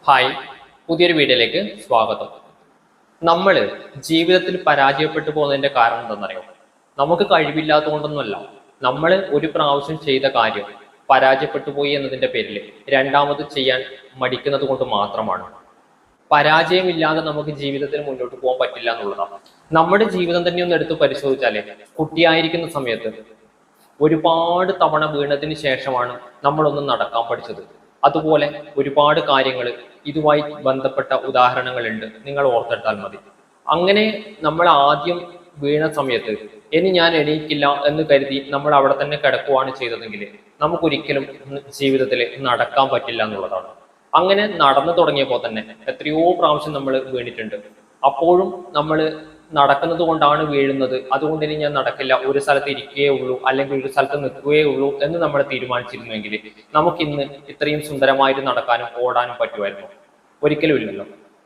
Hi, പുതിയൊരു വീഡിയോയിലേക്ക് സ്വാഗതം. നമ്മൾ ജീവിതത്തിൽ പരാജയപ്പെട്ടു പോകുന്നതിന്റെ കാരണം എന്താണെന്നറിയോ? നമുക്ക് കഴിവില്ലാത്തതുകൊണ്ടൊന്നുമല്ല. നമ്മൾ ഒരു പ്രാവശ്യം ചെയ്ത കാര്യം പരാജയപ്പെട്ടു പോയി എന്നതിന്റെ പേരിൽ രണ്ടാമത് ചെയ്യാൻ മടിക്കുന്നത് കൊണ്ട് മാത്രമാണ്. പരാജയമില്ലാതെ നമുക്ക് ജീവിതത്തിൽ മുന്നോട്ട് പോകാൻ പറ്റില്ല എന്നുള്ളതാണ്. നമ്മുടെ ജീവിതം തന്നെ ഒന്ന് എടുത്ത് പരിശോധിച്ചാലേ, കുട്ടിയായിരിക്കുന്ന സമയത്ത് ഒരുപാട് തവണ വീണതിന് ശേഷമാണ് നമ്മളൊന്ന് നടക്കാൻ പഠിച്ചത്. അതുപോലെ ഒരുപാട് കാര്യങ്ങൾ ഇതുമായി ബന്ധപ്പെട്ട ഉദാഹരണങ്ങളുണ്ട്, നിങ്ങൾ ഓർത്തെടുത്താൽ മതി. അങ്ങനെ നമ്മൾ ആദ്യം വീണ സമയത്ത് ഇനി ഞാൻ എണീക്കില്ല എന്ന് കരുതി നമ്മൾ അവിടെ തന്നെ കിടക്കുകയാണ് ചെയ്തതെങ്കിൽ നമുക്കൊരിക്കലും ജീവിതത്തിൽ നടക്കാൻ പറ്റില്ല എന്നുള്ളതാണ്. അങ്ങനെ നടന്നു തുടങ്ങിയപ്പോൾ തന്നെ എത്രയോ പ്രാവശ്യം നമ്മൾ വീണിട്ടുണ്ട്. അപ്പോഴും നമ്മൾ നടക്കുന്നത് കൊണ്ടാണ് വീഴുന്നത്, അതുകൊണ്ട് ഇനി ഞാൻ നടക്കില്ല, ഒരു സ്ഥലത്ത് ഇരിക്കുകയേ ഉള്ളൂ അല്ലെങ്കിൽ ഒരു സ്ഥലത്ത് നിൽക്കുകയേ ഉള്ളൂ എന്ന് നമ്മൾ തീരുമാനിച്ചിരുന്നുവെങ്കിൽ നമുക്കിന്ന് ഇത്രയും സുന്ദരമായിട്ട് നടക്കാനും ഓടാനും പറ്റുമായിരുന്നു? ഒരിക്കലും ഇല്ലല്ലോ.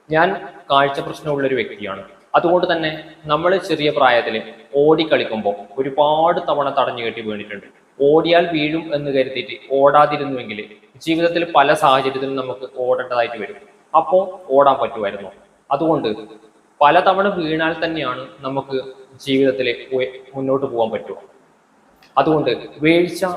ഞാൻ കാഴ്ച പ്രശ്നമുള്ള ഒരു വ്യക്തിയാണ്. അതുകൊണ്ട് തന്നെ നമ്മൾ ചെറിയ പ്രായത്തിൽ ഓടിക്കളിക്കുമ്പോൾ ഒരുപാട് തവണ തടഞ്ഞു കെട്ടി വീണിട്ടുണ്ട്. ഓടിയാൽ വീഴും എന്ന് കരുതിയിട്ട് ഓടാതിരുന്നുവെങ്കിൽ ജീവിതത്തിൽ പല സാഹചര്യത്തിലും നമുക്ക് ഓടേണ്ടതായിട്ട് വരും. അപ്പോൾ ഓടാൻ പറ്റുമായിരുന്നു. അതുകൊണ്ട് പലതവണ വീണാൽ തന്നെയാണ് നമുക്ക് ജീവിതത്തിൽ മുന്നോട്ട് പോകാൻ പറ്റുക. അതുകൊണ്ട് വീഴ്ച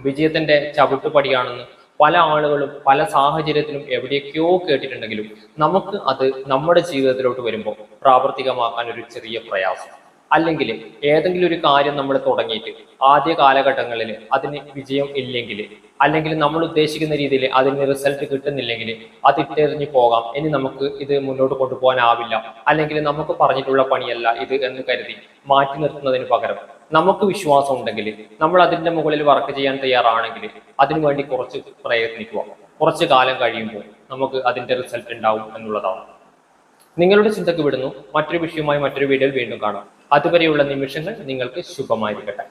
വിജയത്തിന്റെ ചവിട്ടുപടിയാണെന്ന് പല ആളുകളും പല സാഹചര്യത്തിലും എവിടെയൊക്കെയോ കേട്ടിട്ടുണ്ടെങ്കിലും നമുക്ക് അത് നമ്മുടെ ജീവിതത്തിലോട്ട് വരുമ്പോൾ പ്രാവർത്തികമാക്കാൻ ഒരു ചെറിയ പ്രയാസം. അല്ലെങ്കിൽ ഏതെങ്കിലും ഒരു കാര്യം നമ്മൾ തുടങ്ങിയിട്ട് ആദ്യ കാലഘട്ടങ്ങളിൽ അതിന് വിജയം ഇല്ലെങ്കിൽ, അല്ലെങ്കിൽ നമ്മൾ ഉദ്ദേശിക്കുന്ന രീതിയിൽ അതിന് റിസൾട്ട് കിട്ടുന്നില്ലെങ്കിൽ അത് ഇട്ടെറിഞ്ഞു പോകാം, ഇനി നമുക്ക് ഇത് മുന്നോട്ട് കൊണ്ടുപോകാനാവില്ല, അല്ലെങ്കിൽ നമുക്ക് പറഞ്ഞിട്ടുള്ള പണിയല്ല ഇത് എന്ന് കരുതി മാറ്റി നിർത്തുന്നതിന് പകരം നമുക്ക് വിശ്വാസം ഉണ്ടെങ്കിൽ, നമ്മൾ അതിന്റെ മുകളിൽ വർക്ക് ചെയ്യാൻ തയ്യാറാണെങ്കിൽ അതിനുവേണ്ടി കുറച്ച് പ്രയത്നിക്കുക. കുറച്ച് കാലം കഴിയുമ്പോൾ നമുക്ക് അതിന്റെ റിസൾട്ട് ഉണ്ടാവും എന്നുള്ളതാണ്. നിങ്ങളുടെ ചിന്തക്ക് വിടുന്നു. മറ്റൊരു വിഷയവുമായി മറ്റൊരു വീഡിയോയിൽ വീണ്ടും കാണാം. അതുവരെയുള്ള നിമിഷങ്ങൾ നിങ്ങൾക്ക് ശുഭമായിരിക്കട്ടെ.